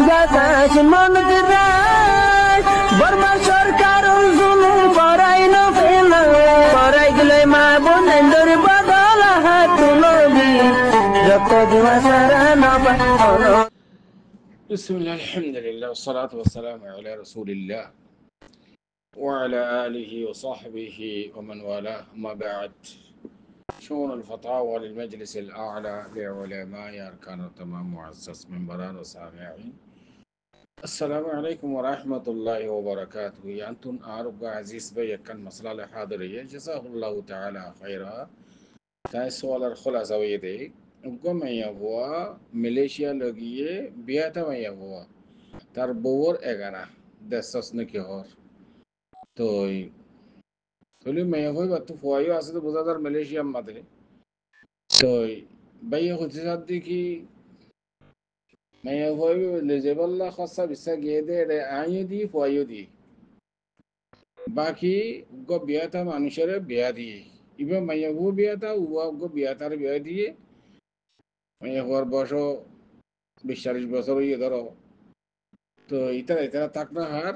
বাতাস মন দিরাই বর্মা সরকার জুলুম করাই না ফেলা করাই গেলে মা বোনের বদল হাত তুলবি যত দিবা সারা না পানো। বিসমিল্লাহ আলহামদুলিল্লাহ والصلاة والسلام على رسول الله وعلى آله وصحبه ومن والاه أما بعد شؤون الفتاوى للمجلس الأعلى لعلماء أركان التمام معزز منبران وسامعين السلام عليكم ورحمة الله وبركاته. أنتم أعرف عزيز بي كان مسألة حاضرية جزاه الله تعالى خيرا. তাই সওয়ালের খোলাসা হয়ে দেয় মাইয়া হওয়া মালয়েশিয়া লগিয়ে বিয়াটা মাইয়া হওয়া তার বউর এগানা দেশ নাকি হর তো মাইয়া হইবা তো ফুয়াইও আছে তো বোঝা তার মালয়েশিয়ার মাঝে তো বাইয়া হচ্ছে সার দেখি মাইয়া হই লেজেবাল্লা খসা বিসা গিয়ে দে আইও দি ফুয়াইও দি বাকি বিয়াটা মানুষের বিয়া দিয়ে ইবা মাইয়া হু বিয়াটা উয়া বিয়াটার বিয়া দিয়ে মাইয়া হওয়ার বয়সও 20-40 বছর হইয়ে ধরো তো এটা থাক না হার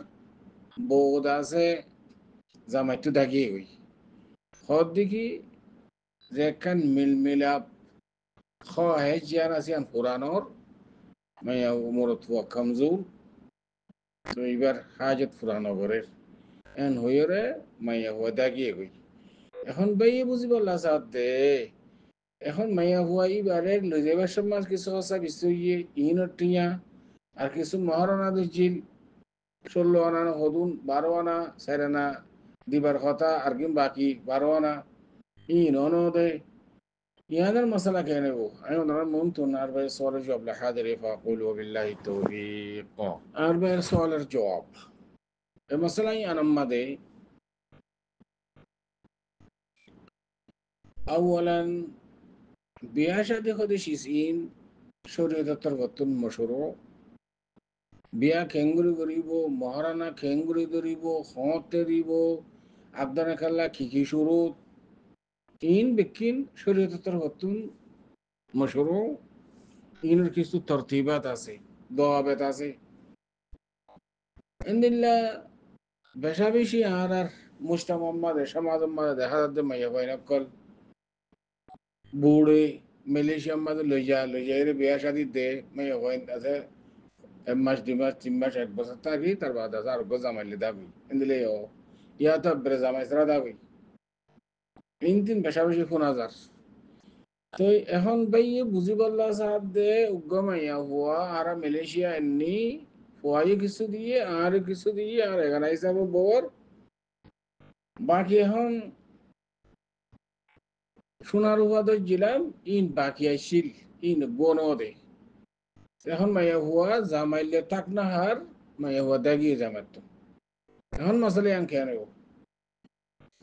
বউদ আছে জামাইটু দাগিয়ে হই হর দেখি যে একখান মিলাপ হে জিয়ান আছে আন পুরানোর মাইয়া উমরত হুয়া কমজোর তো এবার হাজত পুরানো ঘরের এন হইরে মাইয়া হুয়া দাগিয়ে হই এখন বাইয়ে বুঝি বললা সাথ দে এখন মাইয়া হুয়া এবারে লইবার সমাজ কিছু হসা বিশ্বইয়ে ইনর টিয়া আর কিছু মহারণা দিল 16 আনা হদুন 12 আনা 4 আনা দিবার কথা আর কি বাকি 12 আনা ইন অনদে ইয়াদের মশলা কে নেব আমি ওনার মমতুন আর ভাই সওয়ালের জবাব লা হাদির ফাকুলু বিল্লাহি তৌফিক আর ভাই সওয়ালের জবাব এই মশলাই আনাম্মাদে আওয়ালান বিয়া শাদী হদিস ইন শরীয়তের গতন মশরু বিয়া খেঙ্গুরি করিব মহারানা খেঙ্গুরি ধরিব হতে দিব আবদানা খাল্লা খিকি শুরু ইন বেকিন শরীয়তের গতন মশরু ইনের কিছু তরতিবাত আছে দোয়াবেত আছে ইনদিল্লা বেশা বেশি আর মুস্তামাম্মাদে সমাজ দেখা যাচ্ছে মাইয়া বাইনাকল বুড়ে মালয়েশিয়া মাঝে লইয়া বিয়া শাদি দে মাইয়া বাইন আছে 1 মাস 2 মাস 3 মাস 1 বছর থাকি তার বাদ আছে আর জামাইলে দাবি ইনদিলে ইয়া তো বেরে জামাই সারা দাবি 3 বেশা বেশি 5000 তো এখন ভাই বুঝি বললা সাহেব দে মাইয়া হুয়া আর মালয়েশিয়া এমনি ফুয়াই কিছু দিয়ে আর কিছু দিয়ে আর এখানে হিসাবে বর বাকি এখন সোনার উপাদর জিলাম ইন বাকি আইসিল ইন বনদে এখন মাইয়া হুয়া জামাইলে থাক না হার মাইয়া হুয়া দাগিয়ে জামাত এখন মশালে আন খেয়ে নেব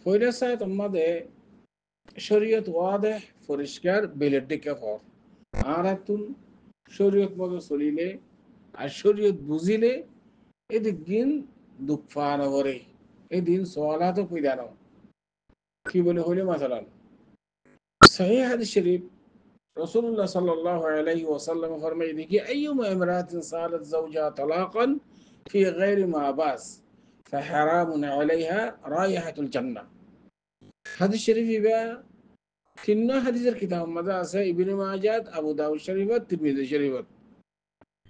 ফইরা সাহেব তোমাদের শরীয়ত ওয়াদে পরিষ্কার বেলের দিকে হর আর তুন শরীয়ত মতো চলিলে আর শরীয়ত বুঝিলে এদিক দিন দুঃখ ফান করে এদিন সোয়ালা তো পিদানো কি বলে হইলে মাসালান সহিহ হাদিস শরীফ রাসূলুল্লাহ সাল্লাল্লাহু আলাইহি ওয়াসাল্লাম ফরমাই দেখি আইয়ুমা ইমরাতিন সালাত যাওজা তালাকান ফি গায়রি মা বাস ফাহারামুন আলাইহা রাইহাতুল জান্নাহ হাদিস শরীফ ইবা তিনটা হাদিসের কিতাব মধ্যে আছে ইবনে মাজাহ আবু দাউদ শরীফ তিরমিজি শরীফ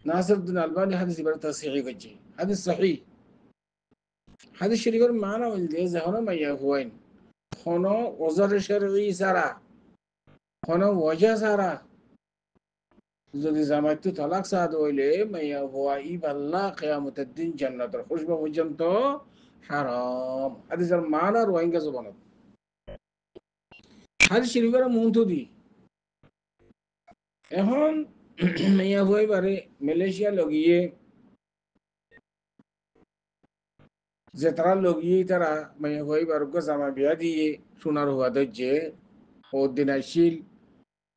নাসিরউদ্দিন আলবানী হাদিস ইবার তাসহিহ করছে হাদিস সহিহ হাদিস শরীফের মানা হইল যে যখন মাইয়া হুয়াইন কোনো ওজর শরঈ সারা কোনো ওয়াজা সারা যদি জামাইতু তালাক সাদ হইলে মাইয়া হুয়া ইবাল্লাহ কিয়ামতের দিন জান্নাতের খুশবা পর্যন্ত হারাম হাদিসের মানা রোহিঙ্গা জবানত হাদিস শরীফের মুনতুদি এখন মাইয়া হুয়াই বারে মালয়েশিয়া লগিয়ে যে তারা লগিয়ে তারা মাইয়া হুয়াই বারুক জামা বিয়া দিয়ে সোনার হুয়া দজ্জে ও দিন আইসিল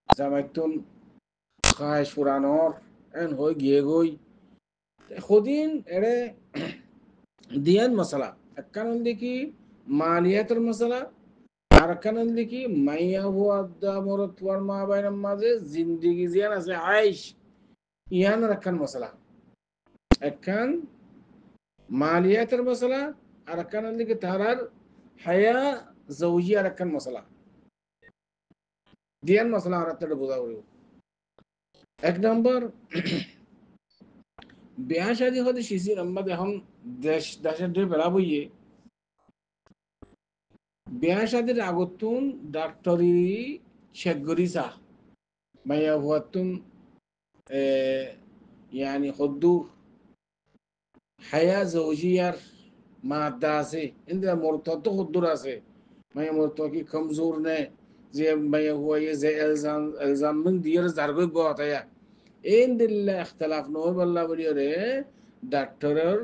জামাইতুন খায় সুরানোর এন হয়ে গিয়ে গই সদিন এড়ে দিয়ান মশলা একখান দেখি মালিয়াতের মশলা আর একখান দেখি মাইয়া হুয়া আদা মরত ওয়ার মা বাইনার মাঝে জিন্দিগি জিয়ান আছে আইস ইয়ান একখান মশলা একখান মালিয়াতের মশলা আর একখান দিকে তারার হায়া জৌজি আর একখান মশলা দিয়ান মশলা আর একটা বোঝা করিব এক নম্বর বিয়া শাদী হতে শিশির আমরা এখন দেশের বেড়া বইয়ে বিয়া শাদীর আগতুন ডাক্তারি চেক করিছা মাইয়া হুয়াতুন يعني خدور حياة زوجية মাদা আছে ইন্দ্রা মরতো তো খদ্দুর আছে মাইয়া মরতো কি কমজোর নে যে মাইয়া হুয়ায়ে যে এলজাম min দিয়ার জারগই গতায়া ইন দিল্লা ইখতিলাফ নয় বল্লা বলিরে ডাক্তারের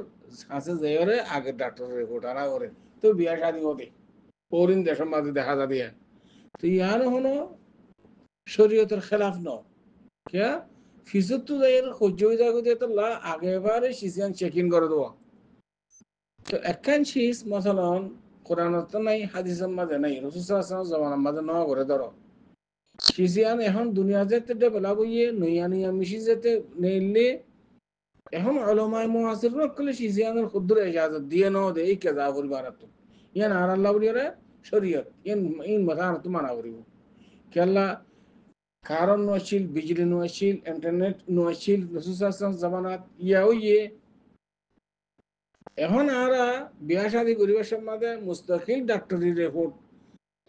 আছে যেরে আগে ডাক্তারের রিপোর্ট আনা করে তো বিয়া শাদী হতে পরিন দেশের মাঝে দেখা যা দিয়া তো ইয়ানো হনো শরীয়তের খেলাফ ন क्या ফিজত তো যাই সহ্য হয়ে যাবে তো লা আগেবারে সিজিয়ান চেক ইন করে দেওয়া তো একখান শীষ মশালন কোরআনত নাই হাদিসের মাঝে নাই রসুল সাল্লাল্লাহু জামানার মাঝে ন করে ধরো সিজিয়ান এখন দুনিয়া যেতে ডেভেলপ হইয়ে নইয়া নইয়া মিশি যেতে নেইলে এখন উলামায়ে মুআসির রকলে সিজিয়ানের খুদ্দুর ইজাজত দিয়ে ন দে এই কাজা পরিবারত ইয়ান আর আল্লাহ বলিরে শরীয়ত ইন মাথার তো মানা করিব কেলা কারণ নছিল বিজলি নছিল ইন্টারনেট নছিল রসুল সাল্লাল্লাহু জামানাত ইয়াও ইয়ে এখন আরা বিয়া শাদী করিবার সম্বন্ধে মুস্তাকিল ডাক্তারি রিপোর্ট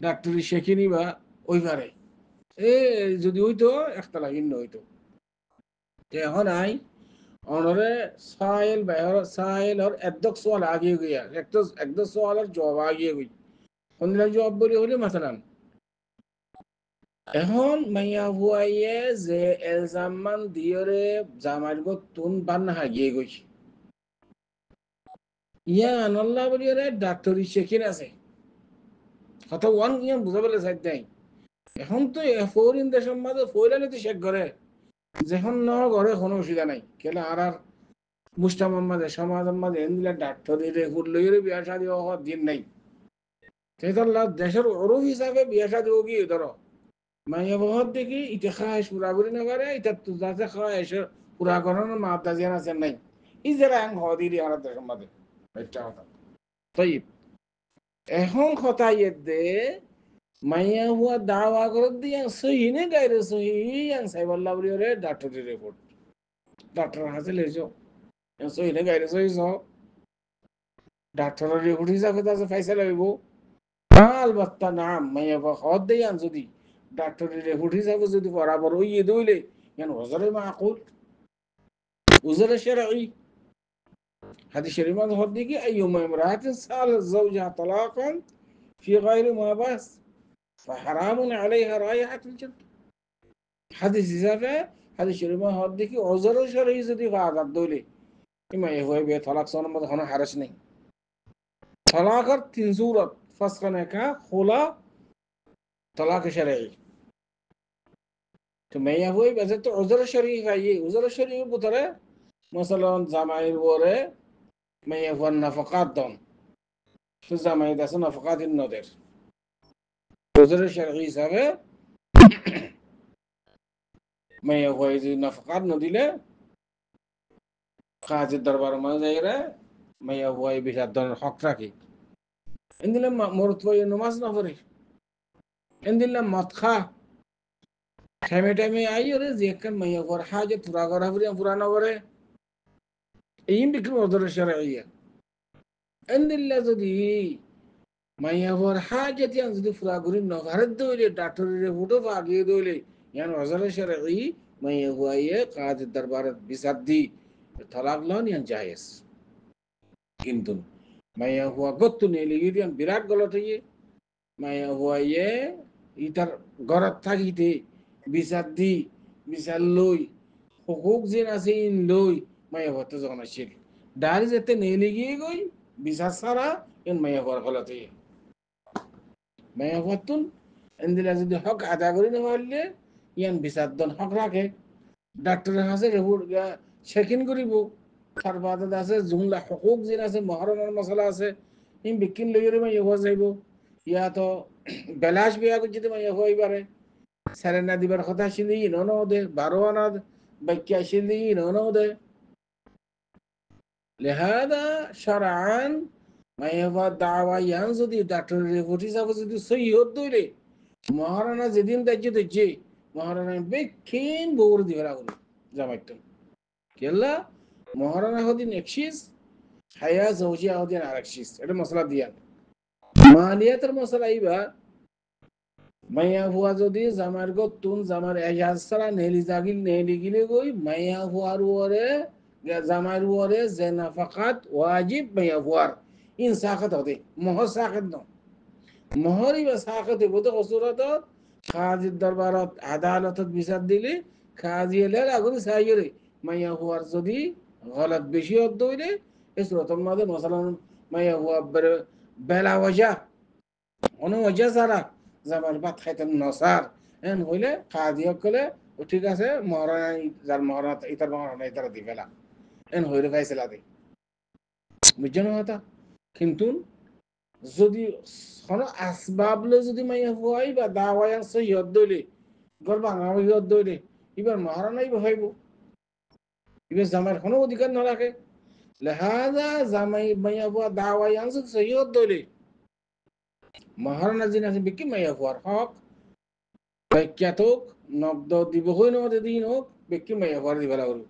ডাক্তারি শেখিনি বা ওইবারে এ যদি হইতো একটা লাগিন হইতো এখন আই অনরে সাইল বাহর সাইল আর একদক সওয়াল আগে গিয়া একদক সওয়ালের জবাব আগে গই কোন জবাব বলি হলে মাসালান এখন মাইয়া হুয়াইয়ে যে এলজামান দিয়রে জামার তুন বান হাগিয়ে গইছে ইয়া আনাল্লাহ বলিয়রে ডাক্তারি শেখিন আছে কথা ওয়ান ইয়ান বুঝা পেলে সাইড নাই এখন তো ফৌরিন দেশের মাঝে ফৌরালে তো শেখ করে যখন ন ঘরে কোনো অসুবিধা নাই কেলা আর মুস্তামার মাঝে সমাজের মাঝে এনদিলা ডাক্তারি রেকুর লইরে বিয়া শাদী হওয়ার দিন নাই সেটাল্লা দেশের অরূপ হিসাবে বিয়া শাদী হোক গিয়ে ধরো মাইয়া বহুত দেখি ইটা খায় পুরা করি না পারে এটা তো যাতে খায় এসে পুরা করানোর মাতা জিয়ান আছেন নাই ই যারা আং হদি দিয়ে আমার দেশের মাঝে একটা কথা তাই এখন কথা ইয়ে দে মাইয়া হুয়া দাওয়া করে দিয়ে সহি নে গাইরে সহি আং সাইবাল্লাহ বলি রে ডাক্তারি রিপোর্ট ডাক্তার হাসিল হয়েছো সহি নে গাইরে সহি সহ ডাক্তারের রিপোর্ট হিসাবে তাছে ফাইসলা হইব আলবাত্তা নাম মাইয়া বা হদ দেই আন যদি ডাক্তারের রিপোর্ট হিসাবে যদি বরাবর হইয়ে দইলে কেন হজরে মাকুল উজরে শরঈ হাদিস শরীফ মধ্যে হদ দিকে আইয়ুমা ইমরাআতিন সালাত যাওজাহা তালাকান ফি গায়রি মা বাস ফাহারামুন আলাইহা রাইহাতুল জান্নাহ হাদিস হিসাবে হাদিস শরীফ মধ্যে হদ দিকে উজরে শরঈ যদি বাগাত দইলে ইমা এ হয়ে বে তালাক সনের মধ্যে কোনো হারাস নেই তালাকের তিন সূরত ফাসখা নিকাহ খুলা তালাক শরঈ তো মাইয়া হই বাজে তো উজরে শরঈ গায়ে উজরে শরঈ বুতরে মাসালান জামাইর ওরে মাইয়া হুয়ার নাফাকাত দন তো জামাই দাসে নাফাকাত ইন নদের উজরে শরঈ হিসাবে মাইয়া হুয়াই যদি নাফাকাত ন দিলে কাজের দরবার মাঝে যাইরে মাইয়া হুয়াই বিশাদ দনের হক রাখি এন্দিলে মরত হয়ে নমাজ না পড়ে এন্দিলে মদ খা টাইমে টাইমে আই ওরে যে একখান মাইয়া হুয়ার হাজে পুরা করা পুরা না করে এই বিক্রি উজরে শরঈ এন্দিল্লা যদি মাইয়া হুয়ার হাজে তিয়ান যদি পুরা করি নগারের দইলে ডাক্তারের রিপোর্টও আগিয়ে দইলে ইয়ান উজরে শরঈ মাইয়া হুয়াইয়ে কাজের দরবারে বিসাদ দি তালাক লন ইয়ান জায়েজ কিন্তু মাইয়া হুয়া গত্তু নেলি ইয়ান বিরাট গলত হইয়ে মাইয়া হুয়াইয়ে ইতার ঘরত থাকিতে বিসাদ দি বিসাল লই হুকুক যেন আছে ইন লই মাইয়া হুয়াতে যখন আসছিল ডারি যেতে নেলি গিয়ে গই বিচার ছাড়া ইন মাইয়া হুয়ার গলত হইয়ে মাইয়া হুয়াতুন এন্দিলা যদি হক আদা করি না পারলে ইয়ান বিচার দন হক রাখে ডাক্তারের কাছে রিপোর্ট চেকিং করিব তার বাদে আছে জুমলা হুকুক যেন আছে মহরমের মশলা আছে ইন বিকিন লইরে মাইয়া হুয়া যাইব ইয়া তো বেলাস বিয়া করতে মাইয়া হুয়াই পারে সেরেনা দিবার কথা আসিলি ইনো দে 12 আনা বাক্য আসিলি ইনো দে লেহাদা শারআন মাইয়াবা দাওয়া ইয়ান যদি ডাক্তারের রিপোর্ট হিসাবে যদি সহি হত দইলে মহারানা যেদিন দাজ্য দিচ্ছে মহারানা বেখিন বউর দিবেলা হলো জামাইতো কেল্লা মহারানা হদিন একশিস হায়া জৌজিয়া হদিন আরেকশিস এটা মশলা দিয়ান মালিয়াতের মশলা ইবা মাইয়া হুয়া যদি জামার গতুন জামার এজাজ ছাড়া নেলি জাগিল নেলি গিলে গই মাইয়া হুয়ার ওরে জামার ওরে যে নাফাকাত ওয়াজিব মাইয়া হুয়ার ইন সাকাত হতে মোহর সাকাত ন মোহর ইবা সাকাত হইব তো কসুরত কাজীর দরবারত আদালতত বিচার দিলে কাজী এলে আগুন সাইরে মাইয়া হুয়ার যদি গলত বেশি হত দইলে এ সুরতম মাদে মশালান মাইয়া হুয়া বেলা ওয়াজা অন ওয়াজা সারা জামার ভাত খাইতেন নসার এন হইলে কাজী কলে ঠিক আছে মহারানা যার মহারানা ইতার মহারানা ইতার দি ফেলা এন হইলে ফাইসলা দে বুঝছেন কথা কিন্তু যদি কোনো আসবাবলে যদি মাইয়া হুয়াই বা দাওয়ায়ান সহিয়ত দইলে গর ভাঙা হইয়ত দইলে এবার মহারানাই বহাইব এবার জামাইয়ের কোনো অধিকার না রাখে লেহাজা জামাই মাইয়া হুয়া দাওয়ায়ান সহিয়ত দইলে মহারানা যিনি আছে বিকি মাইয়া হুয়ার হক ব্যাখ্যাতক নব্দ দিবহই নদে দিন হোক বেকি মাইয়া হুয়ার দিবেলা হল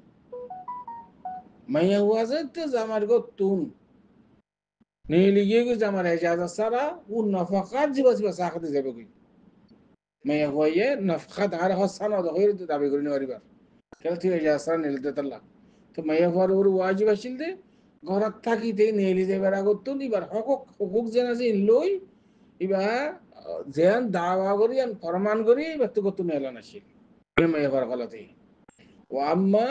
মাইয়া হুয়া যে তো জামার গো তুন নেলি গিয়ে গো জামার এজাজ সারা ও নফাকাত জিবা জিবা সাখাতে যাবে কই মাইয়া হুয়াইয়ে নফাকাত আর হসান অদ হইর দাবি করি নেওয়ারিবার কেন তুই এজাজ সারা নেলি দেতাল্লা তো মাইয়া হুয়ার ওর ওয়াজিব আসিল দে ঘরত থাকিতে নেলি যাবার আগত তুন এবার হকক হুকুক যেন আছে লই এবার যেন দাওয়া করি আর ফরমান করি এবার তো কত নেলা নাসিল মাইয়া হুয়ার গলাতে ও আম্মা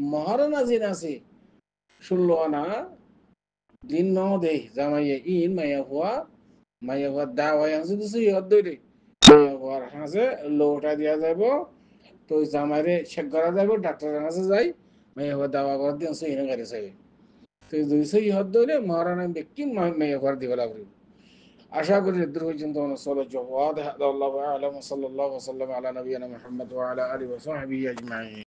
মহারানা জিন আছে 16 আনা দিন ন দে জামাইয়ে ইন মাইয়া হুয়া দাওয়া আছে তো সই হদ দইলে মাইয়া হুয়ার হাসে লোটা দিয়া যাব তো জামাইরে চেক করা যাব ডাক্তারের কাছে যাই মাইয়া হুয়া দাওয়া করে দিন সই না করে চাই তো দুই সই হদ দইলে মহারানা ব্যক্তি মাইয়া হুয়ার দিবেলা করি আশা করি দূর পর্যন্ত সলো জবাদ আল্লাহু আ'লাম সাল্লাল্লাহু ওয়া সাল্লাম আলা নবিয়িনা মুহাম্মদ ওয়া আলা আলিহি ওয়া সাহবিহি আজমাইন